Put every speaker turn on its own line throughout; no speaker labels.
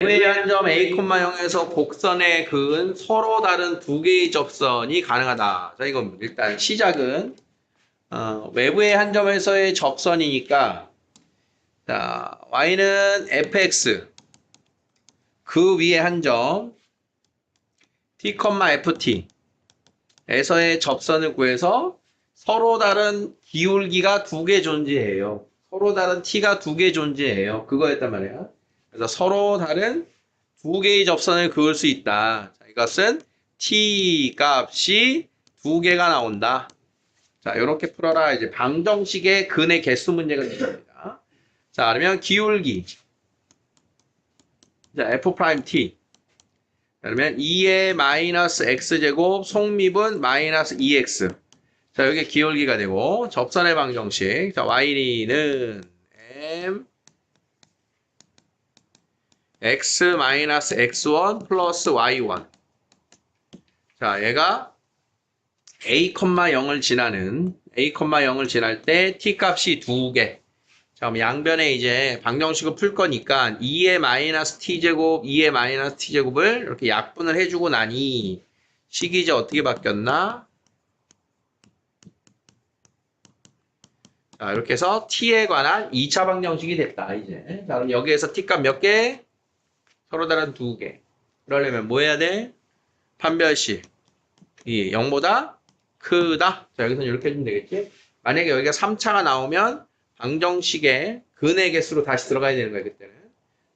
외부의 한 점 A,0에서 곡선에 그은 서로 다른 두 개의 접선이 가능하다. 자, 이건 일단 시작은 외부의 한 점에서의 접선이니까 자, y는 fx 그 위에 한 점 t, ft 에서의 접선을 구해서 서로 다른 기울기가 두 개 존재해요. 서로 다른 t가 두 개 존재해요. 그거였단 말이야. 그래서 서로 다른 두 개의 접선을 그을 수 있다. 자, 이것은 t 값이 두 개가 나온다. 자, 이렇게 풀어라. 이제 방정식의 근의 개수 문제가 됩니다. 자, 그러면 기울기. 자, f'(t). 그러면 2의 마이너스 x제곱 속립은 마이너스 2x. 자, 여기 기울기가 되고 접선의 방정식. 자, y는 m x 마이너스 x1 플러스 y1. 자, 얘가 a,0을 지나는 a,0을 지날 때 t 값이 두 개. 자, 그럼 양변에 이제 방정식을 풀 거니까 2의 마이너스 t제곱, 2의 마이너스 t제곱을 이렇게 약분을 해주고 나니 식이 이제 어떻게 바뀌었나? 자, 이렇게 해서 t에 관한 2차 방정식이 됐다, 이제. 자, 그럼 여기에서 t값 몇 개? 서로 다른 두 개. 그러려면 뭐 해야 돼? 판별식. 이 0보다 크다. 자, 여기서는 이렇게 해주면 되겠지? 만약에 여기가 3차가 나오면 방정식의 근의 개수로 다시 들어가야 되는 거야, 그때는.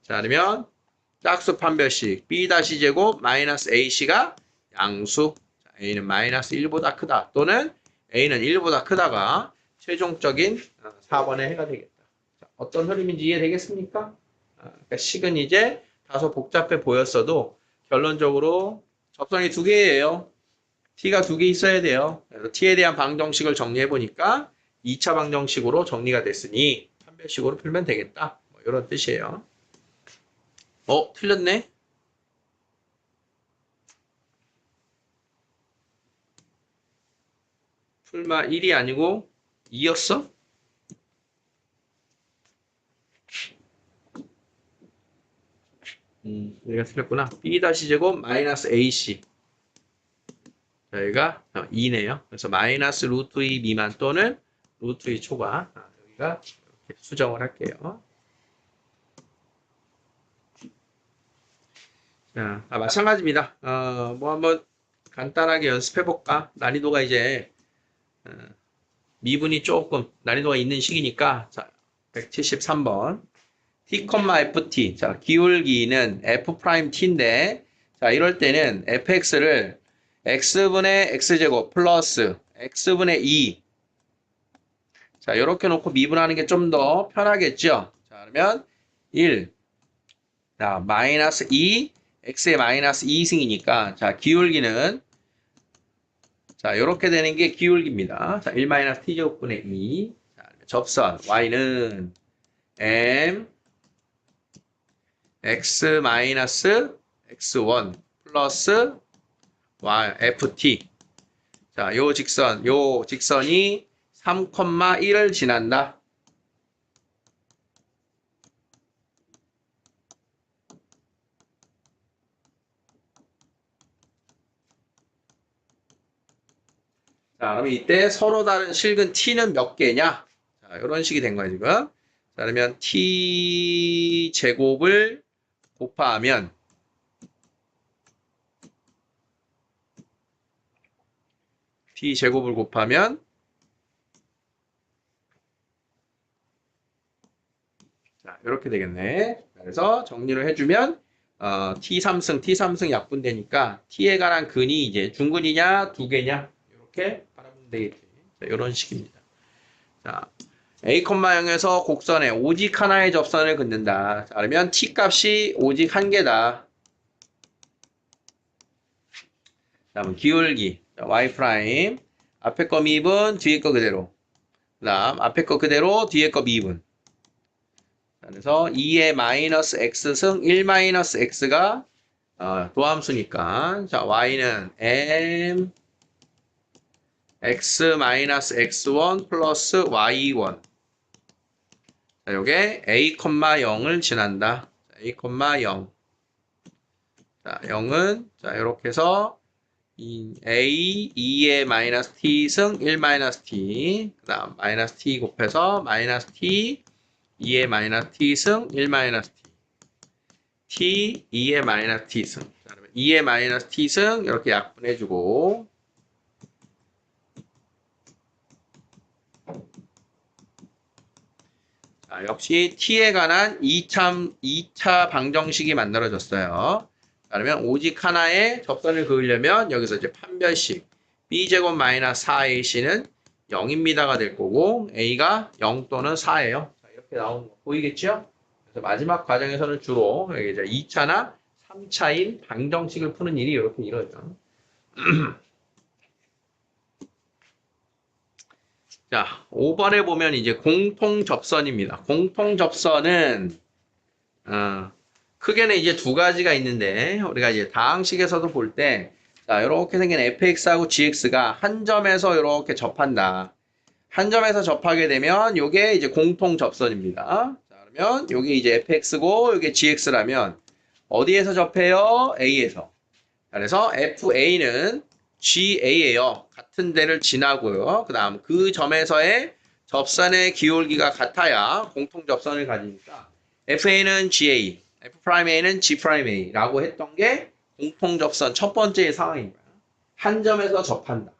자, 그러면 짝수 판별식 b-제곱 마이너스 ac가 양수. 자, a는 마이너스 1보다 크다. 또는 a는 1보다 크다가 최종적인 4번의 해가 되겠다. 자, 어떤 흐름인지 이해되겠습니까? 그러니까 식은 이제 다소 복잡해 보였어도 결론적으로 접선이 두 개예요. t가 두 개 있어야 돼요. 그래서 t에 대한 방정식을 정리해 보니까 2차 방정식으로 정리가 됐으니 판별식으로 풀면 되겠다. 뭐 이런 뜻이에요. 틀렸네? 풀마 1이 아니고 2였어? 여기가 틀렸구나. b-제곱 마이너스 ac. 자, 여기가 2네요. 그래서 마이너스 루트 2 미만 또는 루트 2 초과. 여기가 이렇게 수정을 할게요. 자, 마찬가지입니다. 뭐 한번 간단하게 연습해 볼까? 난이도가 이제 미분이 조금 난이도가 있는 식이니까 자, 173번 t, ft. 자, 기울기는 f't인데 자, 이럴 때는 fx를 x분의 x제곱 플러스 x분의 2. 자, 이렇게 놓고 미분하는 게 좀 더 편하겠죠? 자, 그러면 1. 자, 마이너스 2. x의 마이너스 2승이니까 자, 기울기는 자, 이렇게 되는 게 기울기입니다. 자, 1-t제곱분의 2. 자, 접선 y는 m x 마이너스 x1 플러스 y ft. 자, 요 직선이 3,1을 지난다. 자, 그러면 이때 서로 다른 실근 t는 몇 개냐? 자, 이런 식이 된 거예요, 지금. 자, 그러면 t 제곱을 곱하면 t 제곱을 곱하면 자, 이렇게 되겠네. 그래서 정리를 해주면 t3승 약분되니까 t에 관한 근이 이제 중근이냐 두 개냐 이렇게 바라보면 되겠지. 자, 이런 식입니다. 자, a,0에서 곡선에 오직 하나의 접선을 긋는다. 자, 그러면 t 값이 오직 한 개다. 다음 기울기 자, y 프라임 앞에 거 미분 뒤에 거 그대로. 그다음 앞에 거 그대로 뒤에 거 미분. 그래서 2의 마이너스 x승 1 마이너스 x가 도함수니까 자 y는 m x 마이너스 x1 플러스 y1. 자, 요게 a, 0을 지난다. a, 0. 자, 0은 자, 이렇게 해서 a 2의 마이너스 t 승 1 마이너스 t 그 다음 마이너스 t 곱해서 마이너스 t 2의 마이너스 t 승 1 마이너스 t 2의 마이너스 t 승 자, 그러면 2의 마이너스 t 승 이렇게 약분해주고 자, 역시 t에 관한 2차 방정식이 만들어졌어요. 자, 그러면 오직 하나의 접선을 그으려면 여기서 이제 판별식 b제곱 마이너스 4ac는 0입니다가 될 거고 a가 0 또는 4예요. 자, 이렇게 나오는 거 보이겠죠? 그래서 마지막 과정에서는 주로 여기 이제 2차나 3차인 방정식을 푸는 일이 이렇게 이루어져. 자, 5번에 보면 이제 공통 접선입니다. 공통 접선은 크게는 이제 두 가지가 있는데 우리가 이제 다항식에서도 볼 때 자, 이렇게 생긴 fx하고 gx가 한 점에서 이렇게 접한다. 한 점에서 접하게 되면 이게 이제 공통 접선입니다. 자, 그러면 여기 이제 fx고 이게 gx라면 어디에서 접해요? A에서. 그래서 FA는 GA예요. 같은 데를 지나고요. 그 다음 그 점에서의 접선의 기울기가 같아야 공통 접선을 가지니까 FA는 GA, F'A는 G'A라고 했던 게 공통 접선 첫 번째 상황입니다. 한 점에서 접한다.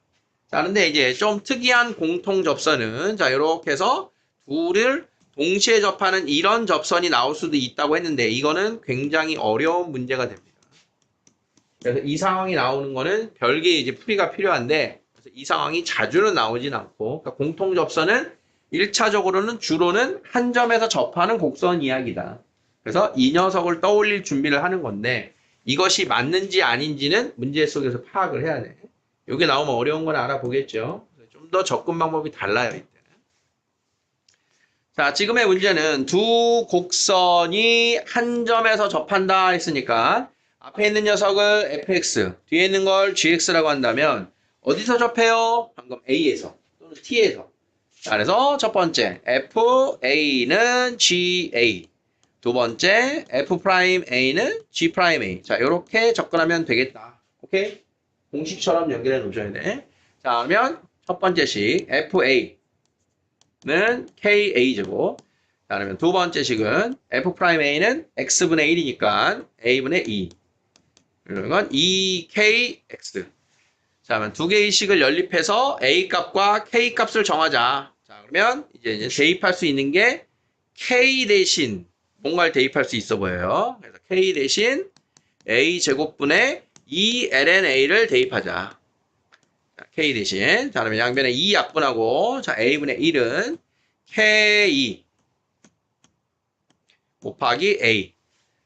자, 근데 이제 좀 특이한 공통 접선은 자, 이렇게 해서 둘을 동시에 접하는 이런 접선이 나올 수도 있다고 했는데 이거는 굉장히 어려운 문제가 됩니다. 그래서 이 상황이 나오는 거는 별개의 이제 풀이가 필요한데 그래서 이 상황이 자주는 나오진 않고 그러니까 공통 접선은 1차적으로는 주로는 한 점에서 접하는 곡선 이야기다. 그래서 이 녀석을 떠올릴 준비를 하는 건데 이것이 맞는지 아닌지는 문제 속에서 파악을 해야 돼. 이게 나오면 어려운 건 알아보겠죠. 좀 더 접근 방법이 달라요. 이때. 자, 지금의 문제는 두 곡선이 한 점에서 접한다 했으니까 앞에 있는 녀석을 fx, 뒤에 있는 걸 gx라고 한다면 어디서 접해요? 방금 a에서 또는 t에서. 자, 그래서 첫 번째 fa는 ga, 두 번째 f'a는 g'a. 자, 이렇게 접근하면 되겠다. 오케이? 공식처럼 연결해 놓으셔야 돼. 자, 그러면 첫 번째 식 fa는 ka제곱. 자, 그러면 두 번째 식은 f'a는 x분의 1이니까 a분의 2. 이런 건 2kx. 자, 그러면 두 개의 식을 연립해서 a 값과 k 값을 정하자. 자, 그러면 이제 대입할 수 있는 게 k 대신 뭔가를 대입할 수 있어 보여요. 그래서 k 대신 a 제곱분의 2lna를 대입하자. 자, k 대신 자, 그러면 양변에 2 약분하고 자, a분의 1은 k 곱하기 a.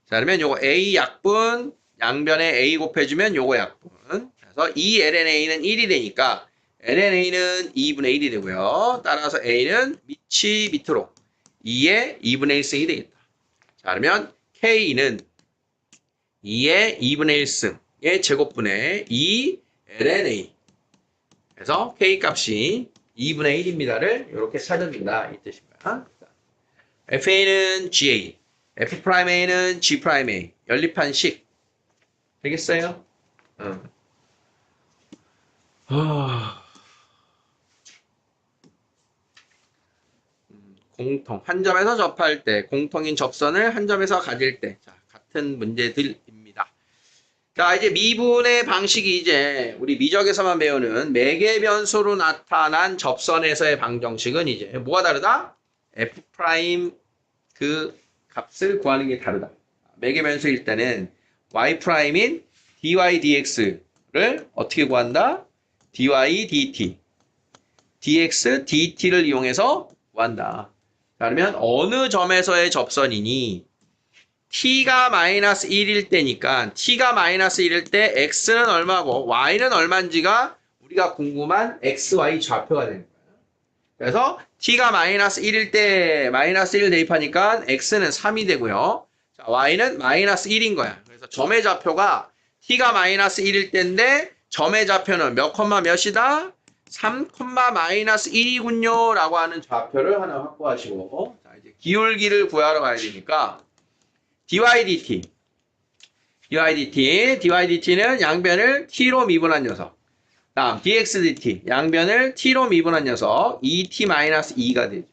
자, 그러면 요거 a 약분 양변에 a 곱해주면 요거 약분. 그래서 2lna는 1이 되니까 lna는 2분의 1이 되고요. 따라서 a는 밑으로 2의 2분의 1승이 되겠다. 자, 그러면 k는 2의 2분의 1승의 제곱분의 2lna. 그래서 k 값이 2분의 1입니다를 이렇게 찾아준다 이 뜻입니다. fa는 ga, f'a는 g'a 연립한 식 되겠어요? 공통 한 점에서 접할 때 공통인 접선을 한 점에서 가질 때 자, 같은 문제들입니다. 자, 이제 미분의 방식이 이제 우리 미적에서만 배우는 매개 변수로 나타난 접선에서의 방정식은 이제 뭐가 다르다? f' 그 값을 구하는 게 다르다. 매개 변수일 때는 y'인 dy dx를 어떻게 구한다? dy dt dx dt를 이용해서 구한다. 자, 그러면 어느 점에서의 접선이니 t가 마이너스 1일 때니까 t가 마이너스 1일 때 x는 얼마고 y는 얼마인지가 우리가 궁금한 xy 좌표가 되는 거예요. 그래서 t가 마이너스 1일 때 마이너스 1 대입하니까 x는 3이 되고요. 자, y는 마이너스 1인 거야. 그래서 점의 좌표가 t가 마이너스 1일 때인데 점의 좌표는 몇 콤마 몇이다? 3, 마이너스 1이군요 라고 하는 좌표를 하나 확보하시고 자, 이제 기울기를 구하러 가야 되니까 dy dt dydt는 양변을 t로 미분한 녀석. 다음 dxdt 양변을 t로 미분한 녀석 2t-2가 되죠.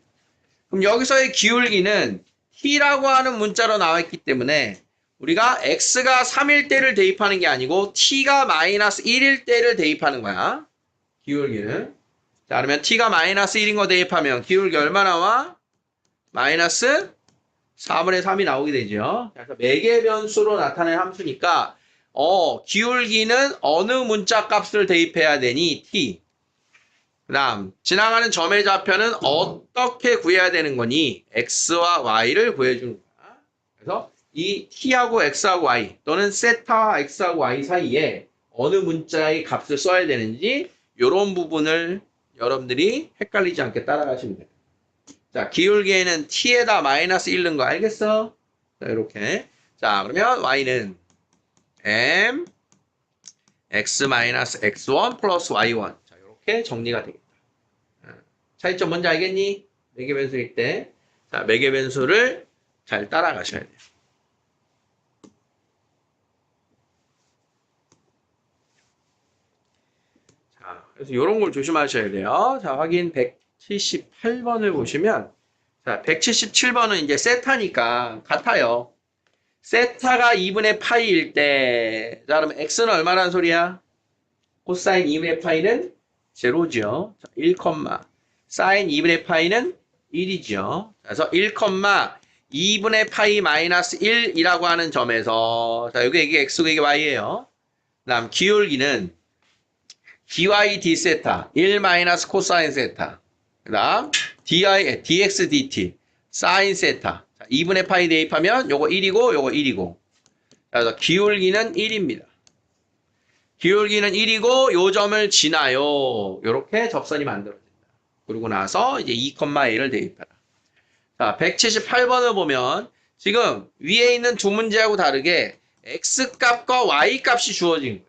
그럼 여기서의 기울기는 t라고 하는 문자로 나와 있기 때문에 우리가 x가 3일 때를 대입하는 게 아니고 t가 마이너스 1일 때를 대입하는 거야. 기울기는. 자, 그러면 t가 마이너스 1인 거 대입하면 기울기 얼마 나와? 마이너스 4분의 3이 나오게 되죠. 그래서 매개 변수로 나타낸 함수니까 기울기는 어느 문자 값을 대입해야 되니? t. 그 다음 지나가는 점의 좌표는 어떻게 구해야 되는 거니? x와 y를 구해주는 거야. 그래서 이 t하고 x하고 y 또는 세타와 x하고 y 사이에 어느 문자의 값을 써야 되는지 이런 부분을 여러분들이 헷갈리지 않게 따라가시면 돼요. 자, 기울기에는 t에다 마이너스 1 넣은 거 알겠어? 자, 이렇게. 자, 그러면 y는 m x-x1 플러스 y1. 자, 이렇게 정리가 되겠다. 차이점 뭔지 알겠니? 매개 변수일 때. 자, 매개 변수를 잘 따라가셔야 돼요. 자, 그래서 이런 걸 조심하셔야 돼요. 자, 확인 178번을 보시면, 자, 177번은 이제 세타니까 같아요. 세타가 2분의 파이일 때, 자, 그러면 x는 얼마라는 소리야? 코사인 2분의 파이는 제로죠. 1, 사인 2분의 파이는 1이죠. 그래서 1, 2분의 파이 마이너스 1이라고 하는 점에서, 자, 이게 x고 이게 y예요. 그 다음 기울기는 dy d 세타 1 마이너스 코사인 세타. 그 다음 dx dt 사인 세타. 2분의 파이 대입하면 요거 1이고 요거 1이고. 그래서 기울기는 1입니다. 기울기는 1이고 요 점을 지나요. 요렇게 접선이 만들어진다. 그러고 나서 이제 2,a를 대입하라. 자, 178번을 보면 지금 위에 있는 두 문제하고 다르게 x값과 y값이 주어진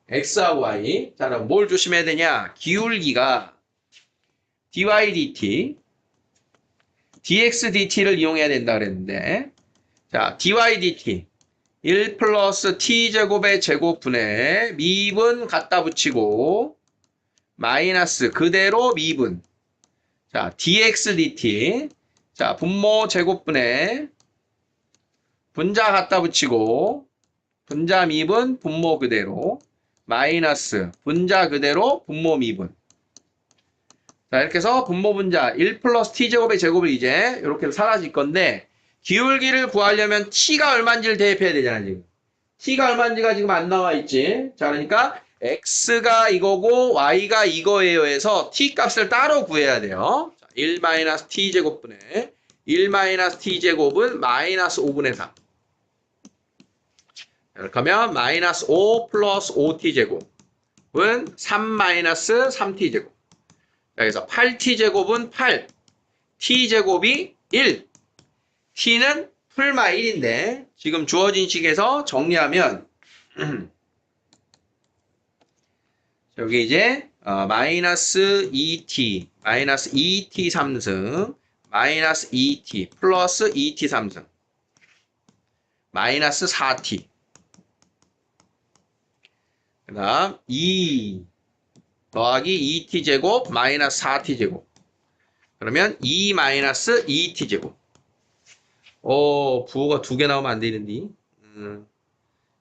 거예요. x하고 y. 자, 그럼 뭘 조심해야 되냐? 기울기가 dy dt, dx dt를 이용해야 된다 그랬는데, 자, dy dt 1 플러스 t제곱의 제곱분에 미분 갖다 붙이고 마이너스 그대로 미분. 자, dx dt. 자, 분모 제곱분에 분자 갖다 붙이고 분자 미분 분모 그대로 마이너스 분자 그대로 분모 미분. 자, 이렇게 해서 분모 분자 1 플러스 t제곱의 제곱이 이제 이렇게 사라질 건데 기울기를 구하려면 t가 얼마인지를 대입해야 되잖아, 지금. t가 얼마인지가 지금 안 나와 있지. 자, 그러니까 x가 이거고 y가 이거예요 해서 t 값을 따로 구해야 돼요. 1 마이너스 t제곱분에 1 마이너스 t제곱은 마이너스 5분의 3. 이렇게 하면 마이너스 5 플러스 5t제곱은 3 마이너스 3t제곱. 그래서 8t제곱은 8. t제곱이 1. t는 풀마 1인데 지금 주어진 식에서 정리하면 여기 이제 마이너스 2t, 마이너스 2t 3승, 마이너스 2t 플러스 2t 3승, 마이너스 4t. 그 다음 2 더하기 2t 제곱 마이너스 4t 제곱. 그러면 2 마이너스 2t 제곱. 부호가 두 개 나오면 안 되는데.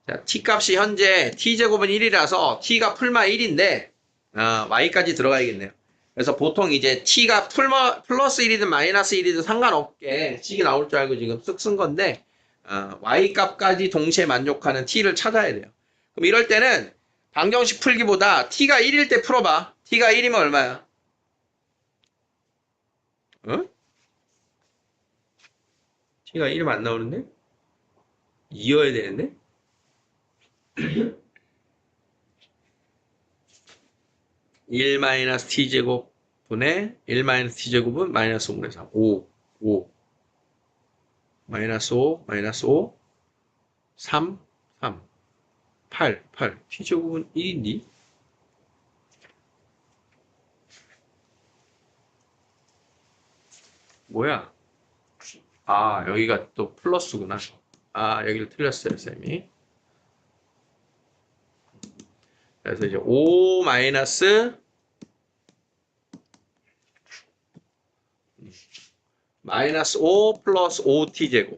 자, t 값이 현재 t 제곱은 1이라서 t가 풀마 1인데 y까지 들어가야겠네요. 그래서 보통 이제 t가 플러스 1이든 마이너스 1이든 상관없게 식이 나올 줄 알고 지금 쓱 쓴 건데 y 값까지 동시에 만족하는 t를 찾아야 돼요. 그럼 이럴 때는 방정식 풀기보다 t가 1일 때 풀어봐. t가 1이면 얼마야? 어? t가 1이면 안 나오는데? 2여야 되는데? 1 마이너스 t제곱 분의 1 마이너스 t제곱은 마이너스 5분의 3. 5. 마이너스 5, 마이너스 5, 3, 8. t제곱은 1인데? 뭐야? 여기가 또 플러스구나. 여기를 틀렸어요, 쌤이. 그래서 이제 5 마이너스 5 플러스 5t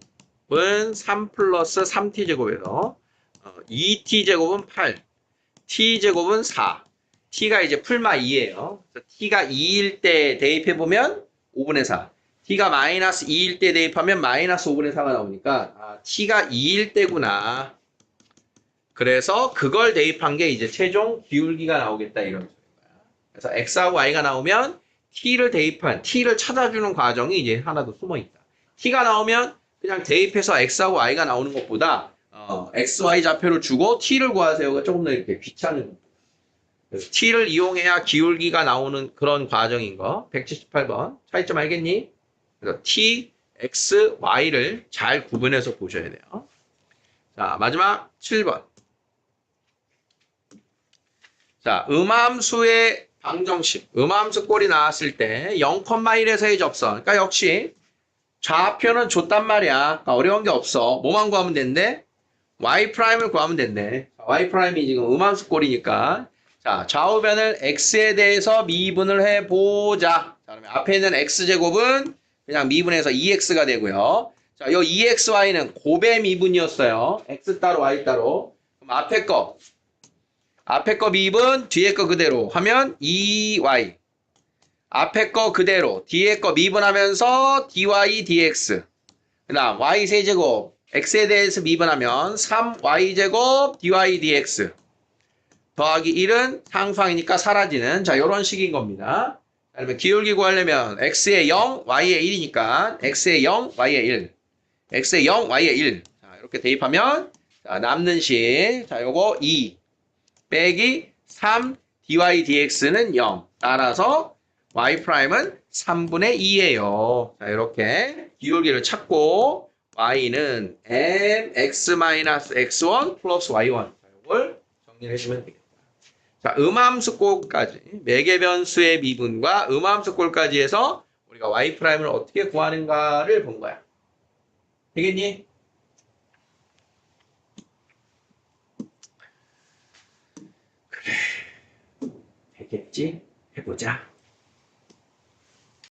제곱은 3 플러스 3t 제곱에서 2t 제곱은 8, t 제곱은 4. t가 이제 풀마 2예요. t가 2일 때 대입해보면 5분의 4. t가 마이너스 2일 때 대입하면 마이너스 5분의 4가 나오니까 t가 2일 때구나. 그래서 그걸 대입한 게 이제 최종 기울기가 나오겠다 이런 소리인 거야. 그래서 x하고 y가 나오면 t를 대입한, t를 찾아주는 과정이 이제 하나 더 숨어 있다. t가 나오면 그냥 대입해서 x하고 y가 나오는 것보다 x, y 좌표를 주고 t를 구하세요가 조금 더 이렇게 귀찮은. 그래서 t를 이용해야 기울기가 나오는 그런 과정인 거. 178번. 차이점 알겠니? 그래서 t, x, y를 잘 구분해서 보셔야 돼요. 자, 마지막 7번. 자, 음함수의 방정식. 음함수 꼴이 나왔을 때 0,1에서의 접선. 그러니까 역시 좌표는 줬단 말이야. 그러니까 어려운 게 없어. 뭐만 구하면 된대? y'을 구하면 된대. y'이 지금 음함수 꼴이니까. 자, 좌우변을 x에 대해서 미분을 해보자. 자, 그러면 앞에 있는 x제곱은 그냥 미분해서 2x가 되고요. 자, 요 2xy는 곱의 미분이었어요. x 따로 y 따로. 그럼 앞에 거 미분, 뒤에 거 그대로 하면 2y. 앞에 거 그대로, 뒤에 거 미분하면서 dy, dx. 그 다음 y 세제곱, x에 대해서 미분하면 3y제곱, dy, dx. 더하기 1은 상수항이니까 사라지는, 자, 요런 식인 겁니다. 그러면 기울기 구하려면 x에 0, y에 1이니까 x에 0, y에 1. x에 0, y에 1. 자, 이렇게 대입하면, 자, 남는 식, 자, 요거 2. 빼기 3 dy dx는 0. 따라서 y'은 3분의 2예요. 자, 이렇게 기울기를 찾고 y는 mx-x1 플러스 y1. 이걸 정리를 해주면 되겠다. 자, 음함수꼴까지 매개변수의 미분과 음함수꼴까지 해서 우리가 y'을 어떻게 구하는가를 본 거야. 되겠니? 되겠지? 해보자.